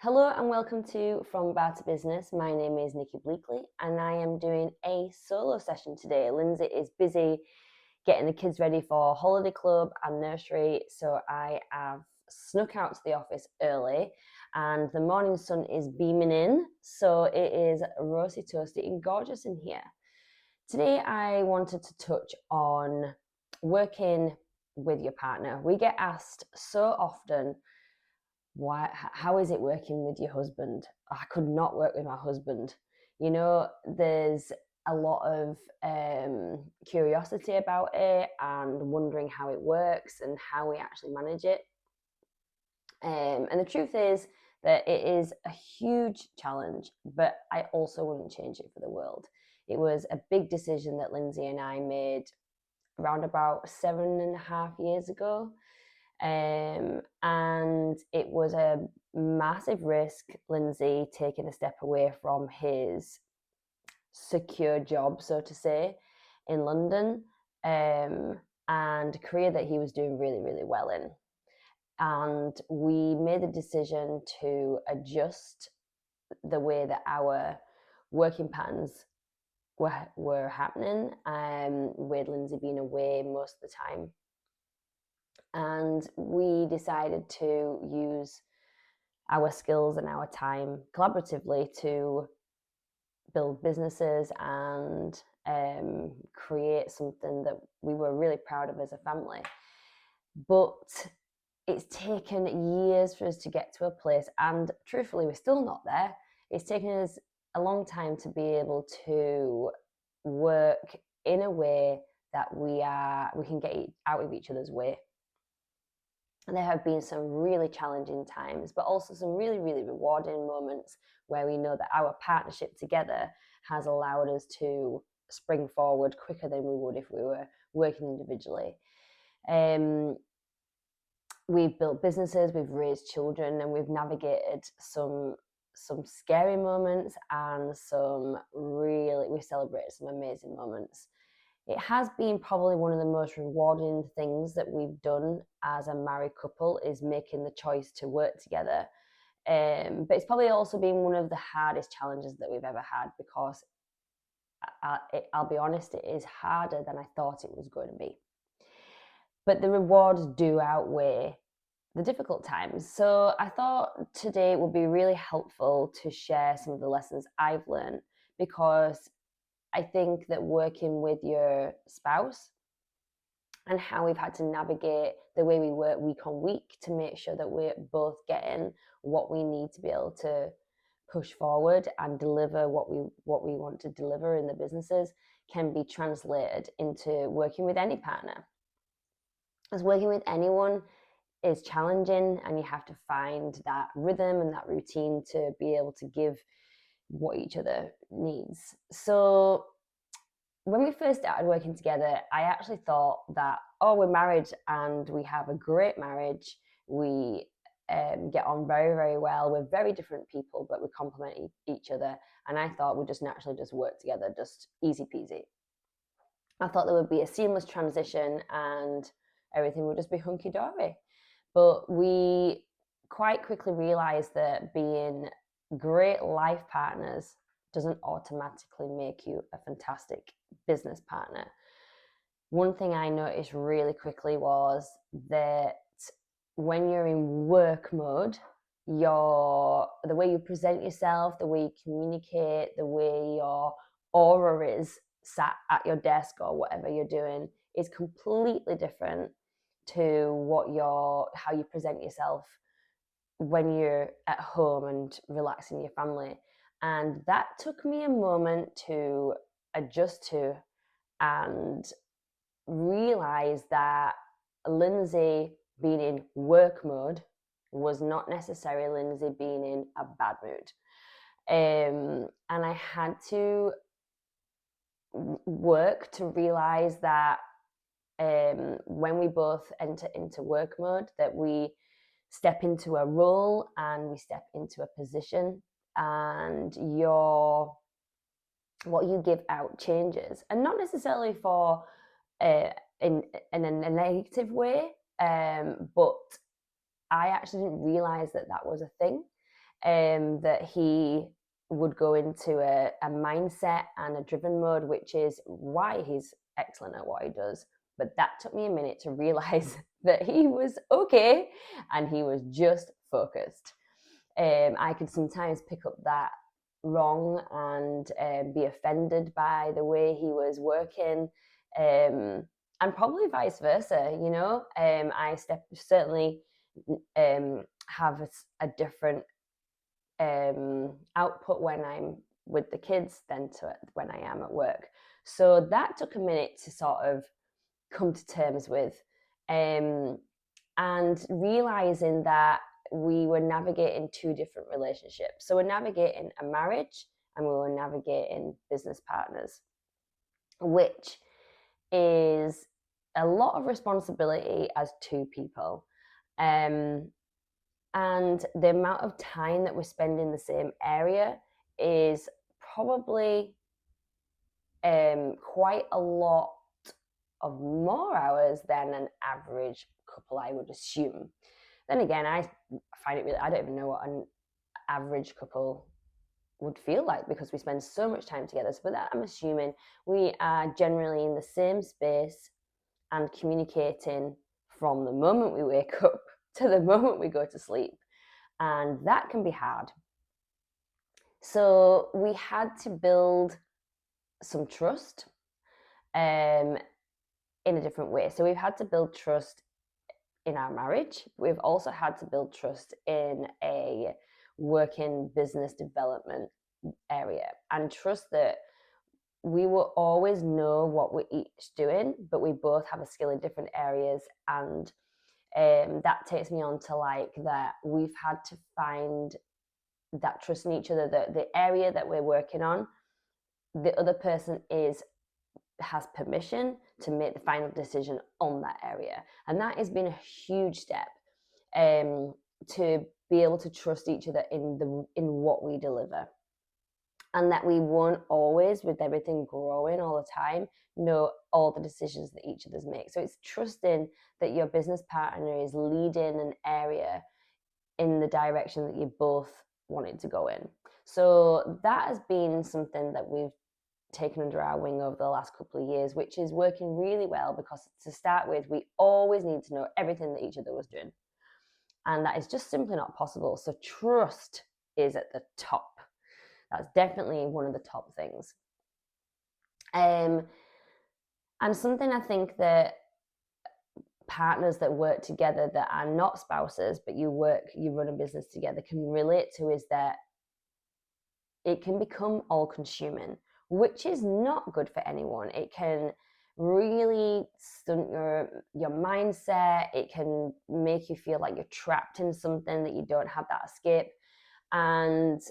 Hello and welcome to From Barre To Business. My name is Nikki Bleakley and I am doing a solo session today. Lindsay is busy getting the kids ready for holiday club and nursery, so I have snuck out to the office early and the morning sun is beaming in, so it is rosy toasty and gorgeous in here. Today I wanted to touch on working with your partner. We get asked so often, how is it working with your husband? I could not work with my husband. There's a lot of curiosity about it and wondering how it works and how we actually manage it. And the truth is that it is a huge challenge, but I also wouldn't change it for the world. It was a big decision that Lindsay and I made around about 7.5 years ago. And it was a massive risk, Lindsay taking a step away from his secure job, so to say, in London, and a career that he was doing really, really well in. And we made the decision to adjust the way that our working patterns were happening, with Lindsay being away most of the time. And we decided to use our skills and our time collaboratively to build businesses and create something that we were really proud of as a family. But it's taken years for us to get to a place, and truthfully, we're still not there. It's taken us a long time to be able to work in a way that we can get out of each other's way. And there have been some really challenging times, but also some really, really rewarding moments where we know that our partnership together has allowed us to spring forward quicker than we would if we were working individually. We've built businesses, we've raised children, and we've navigated some scary moments and we've celebrated some amazing moments. It has been probably one of the most rewarding things that we've done as a married couple, is making the choice to work together. But it's probably also been one of the hardest challenges that we've ever had, because I'll be honest, it is harder than I thought it was going to be. But the rewards do outweigh the difficult times. So I thought today it would be really helpful to share some of the lessons I've learned, because I think that working with your spouse and how we've had to navigate the way we work week on week to make sure that we're both getting what we need to be able to push forward and deliver what we want to deliver in the businesses can be translated into working with any partner. As working with anyone is challenging, and you have to find that rhythm and that routine to be able to give what each other needs. So when we first started working together, I actually thought that, we're married and we have a great marriage. We get on very, very well. We're very different people, but we complement each other. And I thought we'd just naturally just work together, just easy peasy. I thought there would be a seamless transition and everything would just be hunky-dory. But we quite quickly realized that being great life partners doesn't automatically make you a fantastic business partner. One thing I noticed really quickly was that when you're in work mode, the way you present yourself, the way you communicate, the way your aura is sat at your desk or whatever you're doing is completely different to how you present yourself when you're at home and relaxing your family. And that took me a moment to adjust to and realize that Lindsay being in work mode was not necessarily Lindsay being in a bad mood. And I had to work to realize that when we both enter into work mode, that we step into a role and we step into a position, and what you give out changes, and not necessarily for in a negative way, but I actually didn't realize that was a thing. that he would go into a mindset and a driven mode, which is why he's excellent at what he does. But that took me a minute to realize that he was okay and he was just focused. I could sometimes pick up that wrong and be offended by the way he was working, and probably vice versa. I certainly have a different output when I'm with the kids than to when I am at work. So that took a minute to sort of come to terms with, and realizing that we were navigating two different relationships. So we're navigating a marriage and we were navigating business partners, which is a lot of responsibility as two people. And the amount of time that we spend in the same area is probably quite a lot of more hours than an average couple, I would assume. Then again, I find it really, I don't even know what an average couple would feel like because we spend so much time together. So, but that, I'm assuming we are generally in the same space and communicating from the moment we wake up to the moment we go to sleep. And that can be hard. So we had to build some trust in a different way. So we've had to build trust in our marriage. We've also had to build trust in a working business development area, and trust that we will always know what we're each doing, but we both have a skill in different areas. And that takes me on to like that we've had to find that trust in each other, that the area that we're working on, the other person has permission to make the final decision on that area. And that has been a huge step, to be able to trust each other in what we deliver. And that we won't always, with everything growing all the time, know all the decisions that each of us make. So it's trusting that your business partner is leading an area in the direction that you both wanted to go in. So that has been something that we've taken under our wing over the last couple of years, which is working really well, because to start with, we always need to know everything that each other was doing. And that is just simply not possible. So trust is at the top. That's definitely one of the top things. And something I think that partners that work together that are not spouses, but you run a business together, can relate to is that it can become all consuming, which is not good for anyone. It can really stunt your mindset. It can make you feel like you're trapped in something, that you don't have that escape. And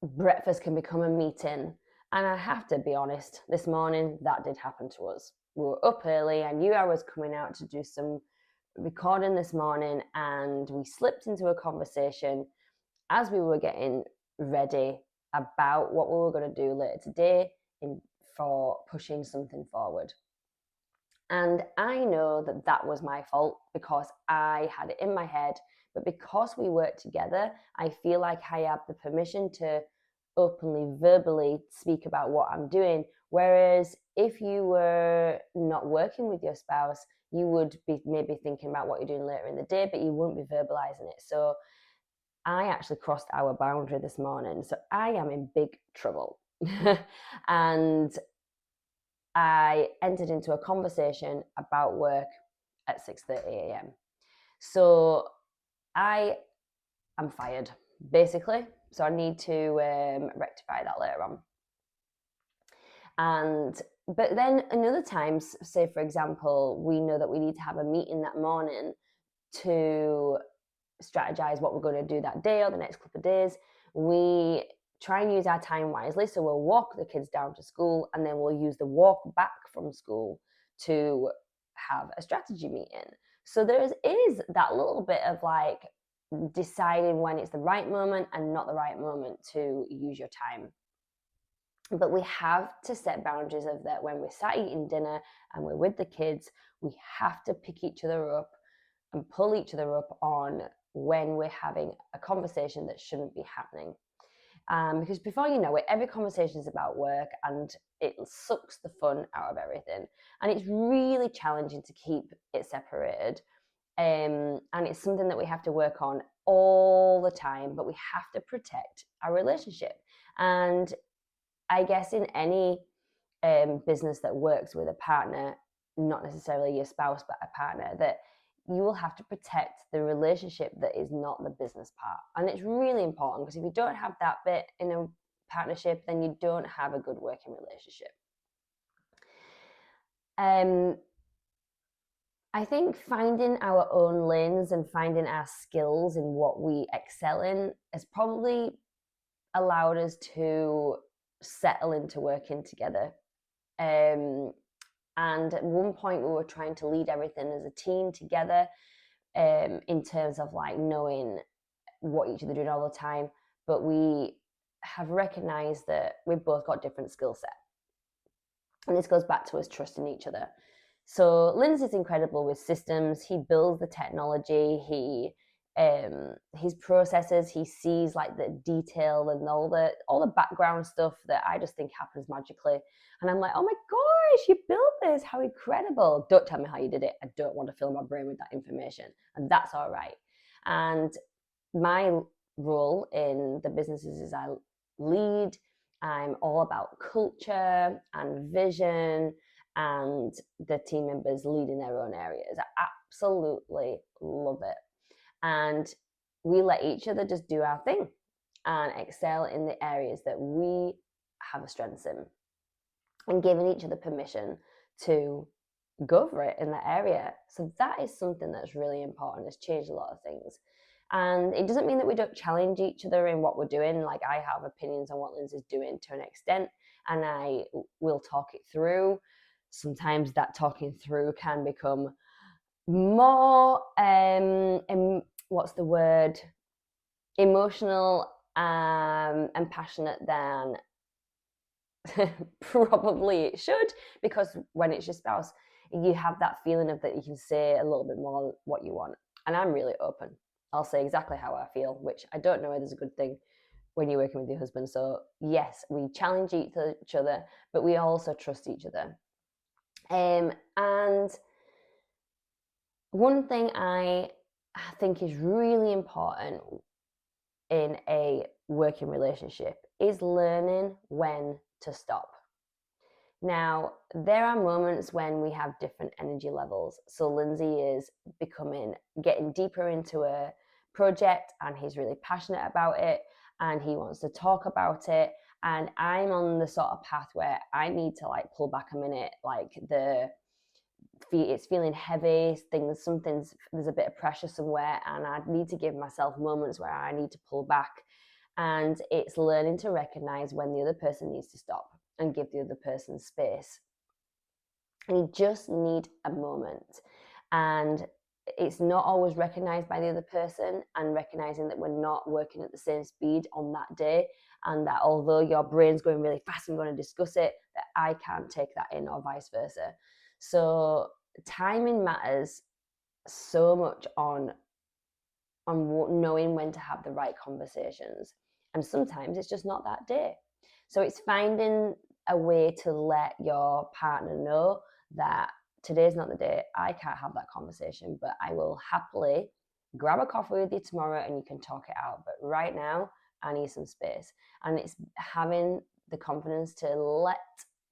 breakfast can become a meeting. And I have to be honest, this morning that did happen to us. We were up early. I knew I was coming out to do some recording this morning, and we slipped into a conversation as we were getting ready about what we were going to do later today for pushing something forward. And I know that that was my fault because I had it in my head. But because we work together, I feel like I have the permission to openly, verbally speak about what I'm doing. Whereas if you were not working with your spouse, you would be maybe thinking about what you're doing later in the day, but you wouldn't be verbalizing it. So I actually crossed our boundary this morning. So I am in big trouble. And I entered into a conversation about work at 6:30 a.m. So I am fired, basically. So I need to rectify that later on. But then another times, say for example, we know that we need to have a meeting that morning to strategize what we're going to do that day or the next couple of days. We try and use our time wisely. So we'll walk the kids down to school, and then we'll use the walk back from school to have a strategy meeting. So there is that little bit of like deciding when it's the right moment and not the right moment to use your time. But we have to set boundaries of that. When we're sat eating dinner and we're with the kids, we have to pick each other up and pull each other up on when we're having a conversation that shouldn't be happening. Because before you know it, every conversation is about work and it sucks the fun out of everything. And it's really challenging to keep it separated. And it's something that we have to work on all the time, but we have to protect our relationship. And I guess in any business that works with a partner, not necessarily your spouse, but a partner, that you will have to protect the relationship that is not the business part. And it's really important, because if you don't have that bit in a partnership, then you don't have a good working relationship. I think finding our own lanes and finding our skills in what we excel in has probably allowed us to settle into working together. And at one point we were trying to lead everything as a team together, in terms of like knowing what each other doing all the time. But we have recognized that we've both got different skill set. And this goes back to us trusting each other. So Lindsay's incredible with systems. He builds the technology. His processes. He sees like the detail and all the background stuff that I just think happens magically. And I'm like, oh my gosh, you built this! How incredible! Don't tell me how you did it. I don't want to fill my brain with that information, and that's all right. And my role in the businesses is I lead. I'm all about culture and vision, and the team members leading their own areas. I absolutely love it. And we let each other just do our thing and excel in the areas that we have a strength in, and giving each other permission to go for it in that area. So that is something that's really important. It's changed a lot of things. And it doesn't mean that we don't challenge each other in what we're doing. Like, I have opinions on what Lindsay's doing to an extent, and I will talk it through. Sometimes that talking through can become more, what's the word? Emotional and passionate than probably it should, because when it's your spouse, you have that feeling of that you can say a little bit more what you want. And I'm really open. I'll say exactly how I feel, which I don't know whether it's a good thing when you're working with your husband. So yes, we challenge each other, but we also trust each other. And one thing I think is really important in a working relationship is learning when to stop. Now, there are moments when we have different energy levels. So Lindsay is getting deeper into a project, and he's really passionate about it and he wants to talk about it. And I'm on the sort of path where I need to like pull back a minute, like it's feeling heavy, there's a bit of pressure somewhere, and I need to give myself moments where I need to pull back. And it's learning to recognize when the other person needs to stop and give the other person space. And you just need a moment. And it's not always recognized by the other person, and recognizing that we're not working at the same speed on that day, and that although your brain's going really fast and going to discuss it, that I can't take that in, or vice versa. So timing matters so much on knowing when to have the right conversations. And sometimes it's just not that day. So it's finding a way to let your partner know that today's not the day, I can't have that conversation, but I will happily grab a coffee with you tomorrow and you can talk it out. But right now, I need some space. And it's having the confidence to let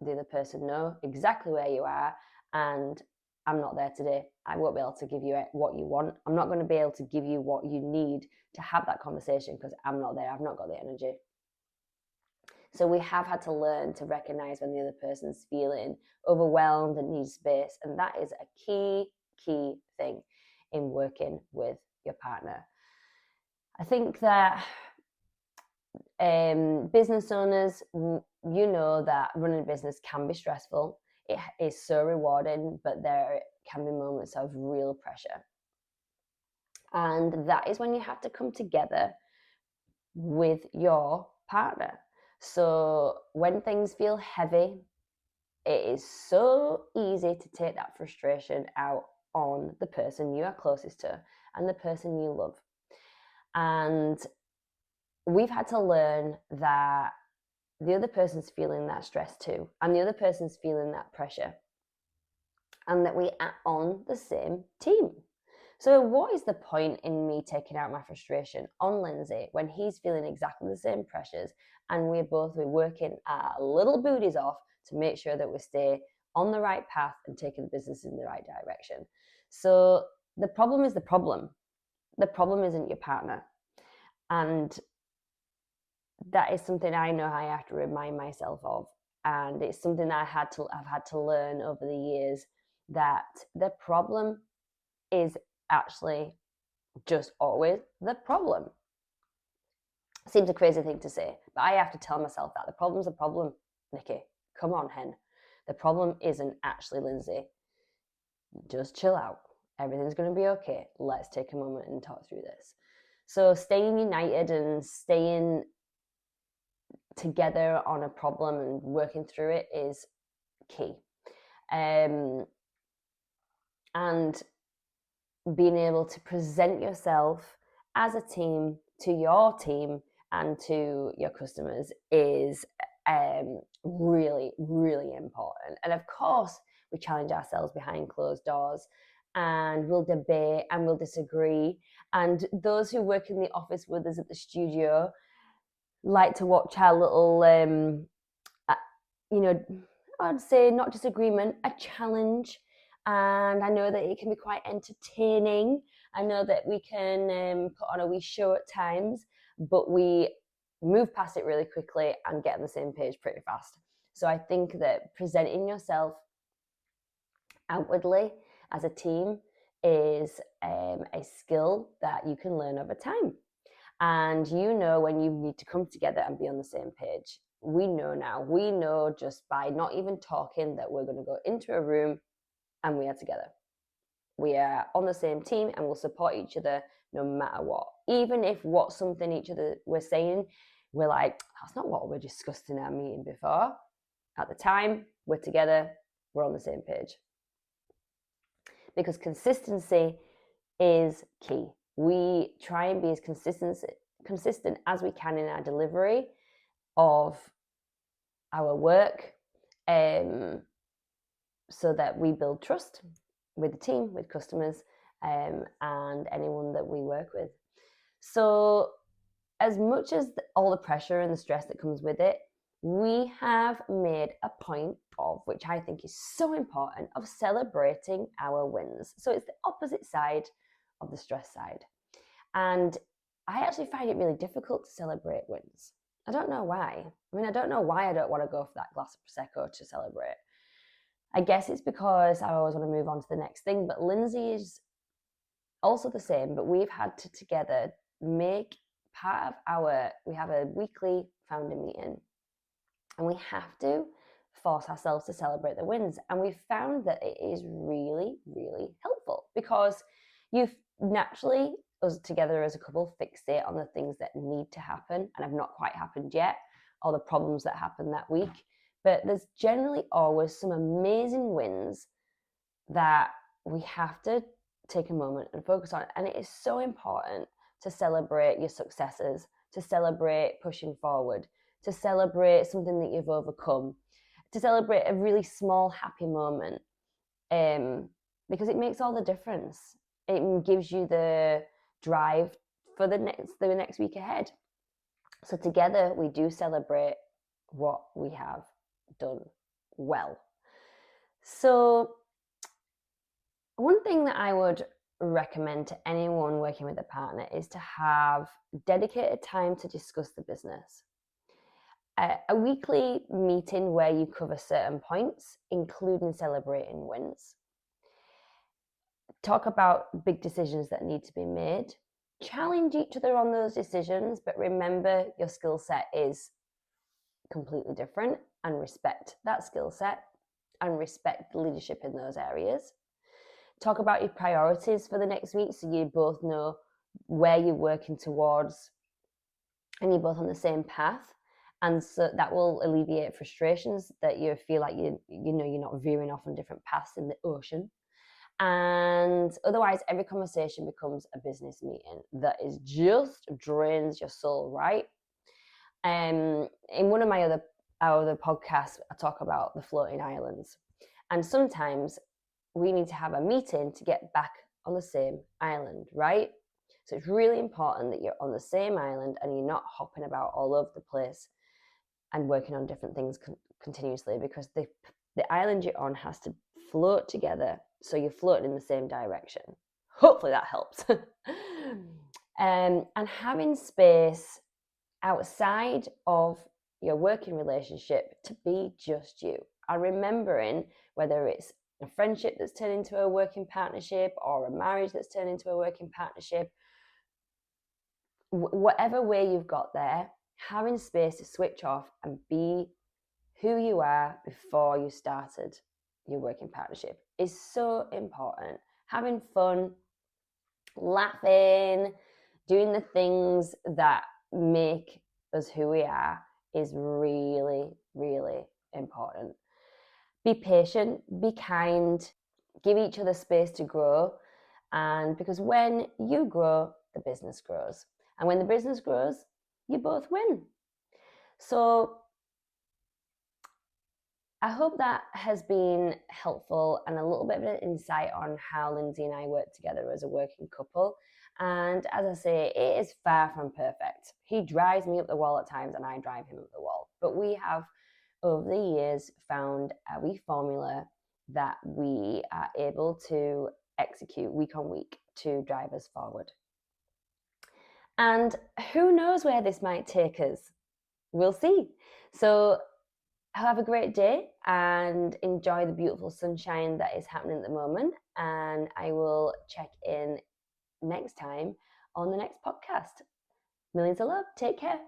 the other person know exactly where you are, and I'm not there today. I won't be able to give you what you want. I'm not going to be able to give you what you need to have that conversation, because I'm not there. I've not got the energy. So we have had to learn to recognize when the other person's feeling overwhelmed and needs space. And that is a key thing in working with your partner. I think that business owners, you know that running a business can be stressful. It is so rewarding, but there can be moments of real pressure. And that is when you have to come together with your partner. So when things feel heavy, it is so easy to take that frustration out on the person you are closest to and the person you love. And we've had to learn that the other person's feeling that stress too, and the other person's feeling that pressure, and that we are on the same team. So, what is the point in me taking out my frustration on Lindsay when he's feeling exactly the same pressures, and we're both working our little booties off to make sure that we stay on the right path and taking the business in the right direction? So, the problem is the problem. The problem isn't your partner. And that is something I know I have to remind myself of. And it's something I've had to learn over the years, that the problem is actually just always the problem. Seems a crazy thing to say, but I have to tell myself that the problem's a problem, Nikki. Come on, hen. The problem isn't actually Lindsay. Just chill out. Everything's going to be okay. Let's take a moment and talk through this. So staying united and staying together on a problem and working through it is key. And being able to present yourself as a team to your team and to your customers is really, really important. And of course, we challenge ourselves behind closed doors, and we'll debate and we'll disagree. And those who work in the office with us at the studio like to watch our little, I'd say not disagreement, a challenge. And I know that it can be quite entertaining. I know that we can put on a wee show at times, but we move past it really quickly and get on the same page pretty fast. So I think that presenting yourself outwardly as a team is a skill that you can learn over time. And you know when you need to come together and be on the same page. We know just by not even talking that we're going to go into a room and we are together. We are on the same team and we'll support each other no matter what. Even if what's something each other we're saying, we're like, that's not what we discussed in our meeting before. At the time, we're together, we're on the same page. Because consistency is key. We try and be as consistent as we can in our delivery of our work, so that we build trust with the team, with customers, and anyone that we work with. So as much as all the pressure and the stress that comes with it, we have made a point of, which I think is so important, of celebrating our wins. So it's the opposite side of the stress side. And I actually find it really difficult to celebrate wins. I don't know why. I don't know why I don't want to go for that glass of Prosecco to celebrate. I guess it's because I always want to move on to the next thing. But Lindsay is also the same, but we've had to together make part of we have a weekly founder meeting, and we have to force ourselves to celebrate the wins. And we've found that it is really, really helpful, because you've naturally, us together as a couple, fixate on the things that need to happen and have not quite happened yet, or the problems that happened that week. But there's generally always some amazing wins that we have to take a moment and focus on. And it is so important to celebrate your successes, to celebrate pushing forward, to celebrate something that you've overcome, to celebrate a really small happy moment, because it makes all the difference. It gives you the drive for the next week ahead. So together we do celebrate what we have done well. So one thing that I would recommend to anyone working with a partner is to have dedicated time to discuss the business. A weekly meeting where you cover certain points, including celebrating wins. Talk about big decisions that need to be made. Challenge each other on those decisions, but remember your skill set is completely different, and respect that skill set and respect leadership in those areas. Talk about your priorities for the next week so you both know where you're working towards and you're both on the same path. And so that will alleviate frustrations, that you feel like you're not veering off on different paths in the ocean. And otherwise, every conversation becomes a business meeting that is just drains your soul, right? In one of my other podcasts, I talk about the floating islands. And sometimes we need to have a meeting to get back on the same island, right? So it's really important that you're on the same island and you're not hopping about all over the place and working on different things continuously, because the island you're on has to float together, so you're floating in the same direction. Hopefully that helps. And having space outside of your working relationship to be just you. And remembering whether it's a friendship that's turned into a working partnership or a marriage that's turned into a working partnership, whatever way you've got there, having space to switch off and be who you are before you started your working partnership is so important. Having fun, laughing, doing the things that make us who we are is really, really important. Be patient, be kind, give each other space to grow. And because when you grow, the business grows. And when the business grows, you both win. So I hope that has been helpful and a little bit of an insight on how Lindsay and I work together as a working couple. And as I say, it is far from perfect. He drives me up the wall at times and I drive him up the wall. But we have, over the years, found a wee formula that we are able to execute week on week to drive us forward. And who knows where this might take us? We'll see. So have a great day and enjoy the beautiful sunshine that is happening at the moment. And I will check in next time on the next podcast. Millions of love. Take care.